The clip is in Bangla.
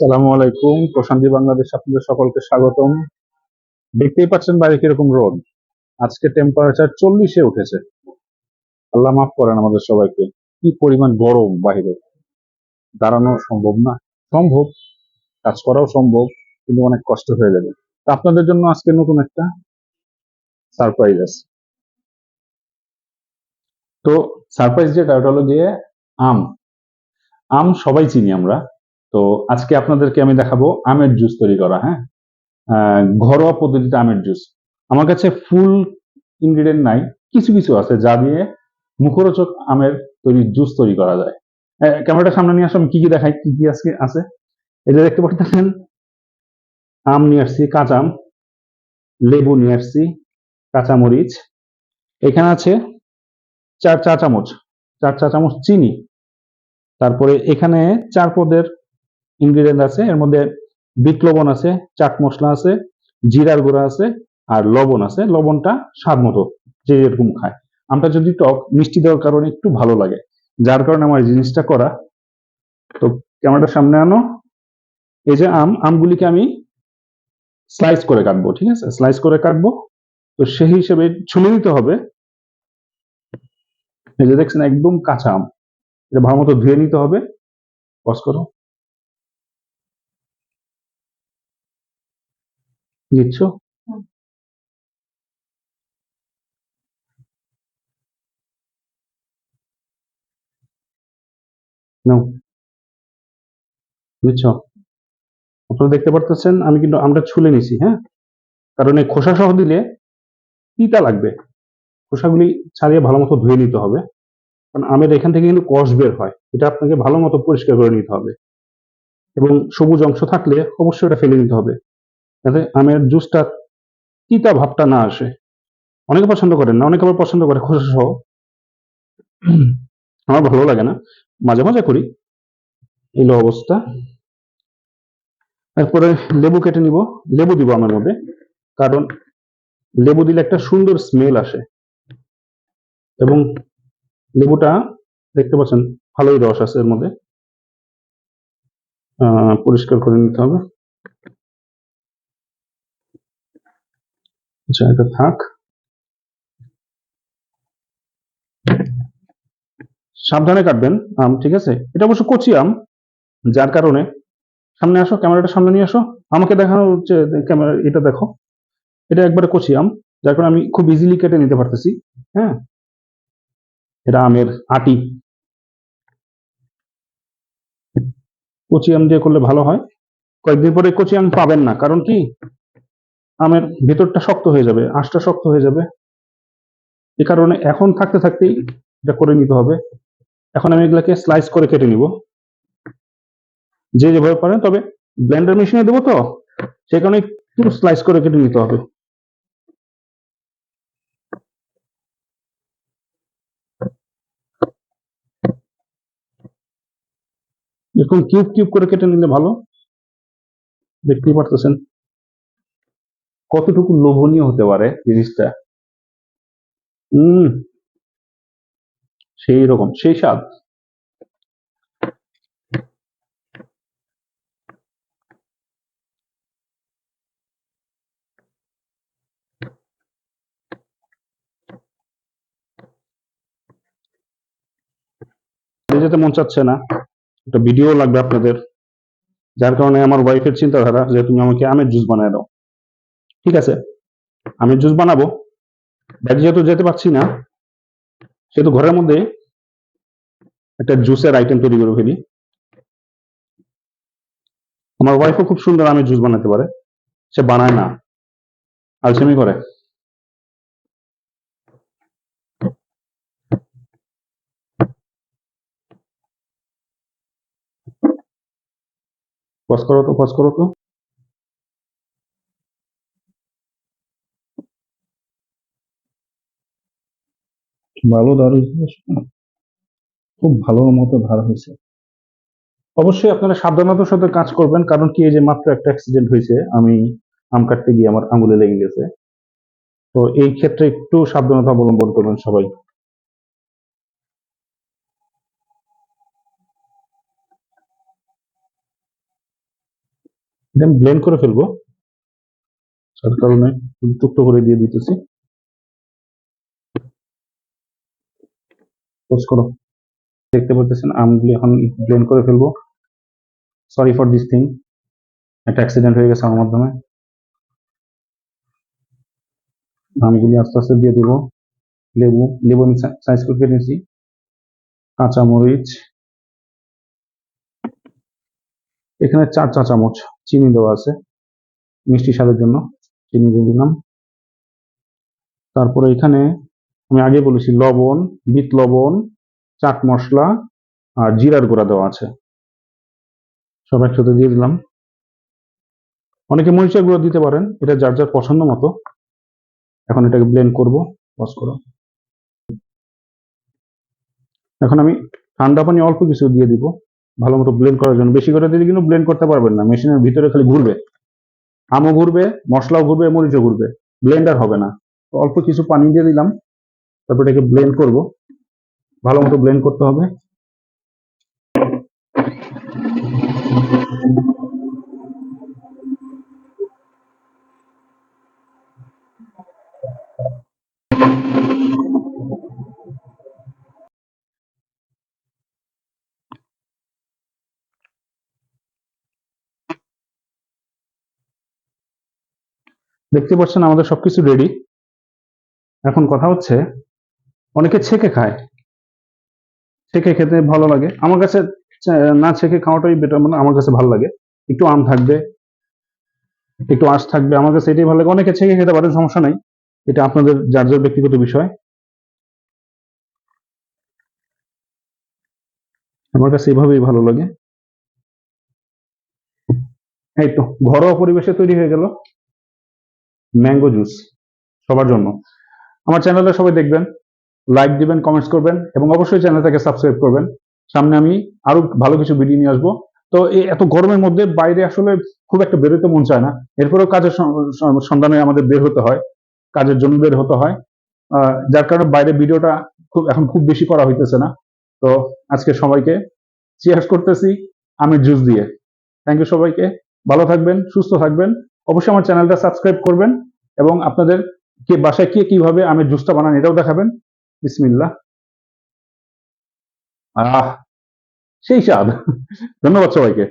আসসালামু আলাইকুম, প্রশান্তি বাংলাদেশ আপনাদের সকলকে স্বাগতম। দেখতেই পাচ্ছেন বাইরে কিরকম রোদ। আজকে টেম্পারেচার 40-এ উঠেছে। আল্লাহ মাফ করেন আমাদের সবাইকে। কি পরিমাণ গরম বাইরে, দাঁড়ানো সম্ভব না। সম্ভব, কাজ করাও সম্ভব, কিন্তু অনেক কষ্ট হয়ে যাবে। তো আপনাদের জন্য আজকে নতুন একটা সারপ্রাইজ আছে। তো সারপ্রাইজ যেটা, ওটা হলো গিয়ে আম। আম সবাই চিনি আমরা। তো আজকে আপনাদেরকে আমি দেখাবো আমের জুস তৈরি করা। হ্যাঁ, ঘরোয়া পদ্ধতিতে আমের জুস। আমার কাছে ফুল ইনগ্রিডিয়েন্ট নাই, কিছু কিছু আছে যা দিয়ে মুখরোচক আমের জুস তৈরি করা যায়। ক্যামেরাটা সামনে নিয়ে আসো, আমি কি কি দেখাই, কি কি আজকে আছে। এই যে দেখতে পাচ্ছেন, আম নিয়ে আসছি, কাঁচা আম, লেবু নিয়ে আসছি, কাঁচামরিচ, এখানে আছে 4 চা চামচ, 4 চা চামচ চিনি, তারপরে এখানে 4 পদের ইনগ্রিডিয়েন্ট আছে। এর মধ্যে বিট লবণ আছে, চাট মশলা আছে, জিরার গুঁড়া আছে, আর লবণ আছে। লবণটা স্বাদ মতো, যে এরকম খায়। আমটা যদি টক, মিষ্টি দেওয়ার কারণে একটু ভালো লাগে, যার কারণে আমার এই জিনিসটা করা। তো ক্যামেরাটা সামনে আনো। এই যে আমগুলিকে আমি স্লাইস করে কাটবো, ঠিক আছে, স্লাইস করে কাটবো। তো সেই হিসেবে ছুলে নিতে হবে। এই যে দেখছেন, একদম কাঁচা আম, এটা ভালো মতো ধুয়ে নিতে হবে। পজ করো, নিচ্ছ নাও, নিচ্ছ। আপনারা দেখতে পারতেছেন আমি কিন্তু আমটা ছুলে নিছি। হ্যাঁ, কারণ এই খোসা সহ দিলে তিতা লাগবে। খোসাগুলি ছাড়িয়ে ভালো মতো ধুয়ে নিতে হবে, কারণ আমের এখান থেকে কিন্তু কষ বের হয়। এটা আপনাকে ভালো মতো পরিষ্কার করে নিতে হবে, এবং সবুজ অংশ থাকলে অবশ্যই এটা ফেলে নিতে হবে, যাতে আমের জুসটা তিতা ভাবটা না আসে। অনেকে পছন্দ করেন না, অনেকে আবার পছন্দ করে খোসা সহ। আমার ভালো লাগে না, মাঝে মাঝে করি। এলো অবস্থা। তারপরে লেবু কেটে নিব। লেবু দিব আমের মধ্যে, কারণ লেবু দিলে একটা সুন্দর স্মেল আসে। এবং লেবুটা দেখতে পাচ্ছেন ভালোই রস আছে এর মধ্যে। পরিষ্কার করে নিতে হবে। আচ্ছা, এটা থাক। সাবধানে কাটবেন আম, ঠিক আছে। এটা অবশ্য কচি আম, যার কারণে। সামনে আসো, ক্যামেরাটা সামনে নিয়ে আসো। আমাকে দেখানো হচ্ছে, ক্যামেরা এটা দেখো। এটা একবারে কচি আম, যার কারণে আমি খুব ইজিলি কেটে নিতে পারতেছি। হ্যাঁ, এটা আমের আটি। কচি আম দিয়ে করলে ভালো হয়। কয়েকদিন পরে কচি আম পাবেন না, কারণ কি, আমের ভেতরটা শক্ত হয়ে যাবে, আঁশটা শক্ত হয়ে যাবে। এ কারণে এখন থাকতে থাকতেই এটা করে নিতে হবে। এখন আমি এগুলাকে স্লাইস করে কেটে নিব, যে যেভাবে পারেন। তবে ব্লেন্ডার মেশিনে দেবো তো, সেই কারণে একটু স্লাইস করে কেটে নিতে হবে। এরকম কিউব কিউব করে কেটে নিলে ভালো। দেখতেই পারতেছেন কতটুকু লোভনীয় হতে পারে জিনিসটা। হম, সেই রকম, সেই স্বাদ। যেতে মন চাচ্ছে না, একটা ভিডিও লাগবে আপনাদের, যার কারণে আমার ওয়াইফের চিন্তাধারা যে তুমি আমাকে আমের জুস বানায় দাও। ঠিক আছে, আমের জুস বানাবো। বাইরে যেহেতু যেতে পারছি না, সেহেতু ঘরের মধ্যে একটা জুসের আইটেম তৈরি করে ফেলি। আমার ওয়াইফও খুব সুন্দর আমের জুস বানাতে পারে, সে বানায় না, আলসেমি করে। পজ করো তো, পজ করো তো। ভালো ধার হয়েছে, খুব ভালো মতো ধার হয়েছে। অবশ্যই আপনারা সাবধানতার সাথে কাজ করবেন, কারণ কি, এই যে মাত্র একটা অ্যাক্সিডেন্ট হয়েছে, আমি আম কাটতে গিয়ে আমার আঙুলে লেগে গেছে। তো এই ক্ষেত্রে একটু সাবধানতা অবলম্বন করবেন সবাই। এটা আমি ব্লেন্ড করে ফেলবো, যার কারণে টুকটো করে দিয়ে দিতেছি। পোস্ট করো, দেখতে পাচ্ছেন আমগুলি এখন ব্লেন্ড করে ফেলবো। সরি ফর দিস থিং, একটা অ্যাক্সিডেন্ট হয়ে গেছে আমার মাধ্যমে। আমগুলি আস্তে আস্তে দিয়ে দেবো। লেবু, লেবু আমি সাইজ করে নিয়েছি। কাঁচামরিচ, এখানে 4 চা চামচ চিনি দেওয়া আছে মিষ্টি স্বাদের জন্য, চিনি দিয়ে দিলাম। তারপরে এখানে আমি আগে বলেছি লবণ, বিট লবণ, চাট মশলা আর জিরার গুঁড়া দেওয়া আছে, সব একসাথে দিয়ে দিলাম। অনেকে মরিচের গুঁড়ো দিতে পারেন, এটা যার যার পছন্দ মতো। এখন এটাকে ব্লেন্ড করব। পজ করো। এখন আমি ঠান্ডা পানি অল্প কিছু দিয়ে দিব ভালো মতো ব্লেন্ড করার জন্য। বেশি করে দিলে কিন্তু ব্লেন্ড করতে পারবেন না, মেশিনের ভিতরে খালি ঘুরবে, আমও ঘুরবে, মশলাও ঘুরবে, মরিচও ঘুরবে, ব্লেন্ডার হবে না। তো অল্প কিছু পানি দিয়ে দিলাম, তারপর এটাকে ব্লেন্ড করব, ভালো মতো ব্লেন্ড করতে হবে। দেখতে পাচ্ছেন আমাদের সবকিছু রেডি। এখন কথা হচ্ছে অনেকে ছেঁকে খায়, ছেঁকে খেতে ভালো লাগে। আমার কাছে না ছেঁকে খাওয়াটাই বেটার, মানে আমার কাছে ভালো লাগে। একটু আম থাকবে, একটু আঁশ থাকবে, আমার কাছে এটাই ভালো লাগে। অনেকে ছেঁকে খেতে পারেন, সমস্যা নাই, এটা আপনাদের যার যার ব্যক্তিগত বিষয়। আমার কাছে এভাবেই ভালো লাগে। এই তো ঘরোয়া পরিবেশে তৈরি হয়ে গেল ম্যাঙ্গো জুস সবার জন্য। আমার চ্যানেলটা সবাই দেখবেন, লাইক দিবেন, কমেন্টস করবেন এবং অবশ্যই চ্যানেলটাকে সাবস্ক্রাইব করবেন। সামনে আমি আরো ভালো কিছু ভিডিও নিয়ে আসবো। তো এই এত গরমের মধ্যে বাইরে আসলে খুব একটা বেরোতে মন চায় না, এরপরেও কাজের সন্ধানে আমাদের বের হতে হয়, কাজের জন্য বের হতে হয়। যার কারণে বাইরে ভিডিওটা এখন খুব বেশি করা হইতেছে না। তো আজকে সবাইকে চিয়ার্স করতেছি আমের জুস দিয়ে। থ্যাংক ইউ সবাইকে, ভালো থাকবেন, সুস্থ থাকবেন। অবশ্যই আমার চ্যানেলটা সাবস্ক্রাইব করবেন এবং আপনাদের কে বাসায় কে কিভাবে আমের জুসটা বানান এটাও দেখাবেন। বিসমিল্লাহ। আহ সেই স্বাদ। ধন্যবাদ সবাইকে।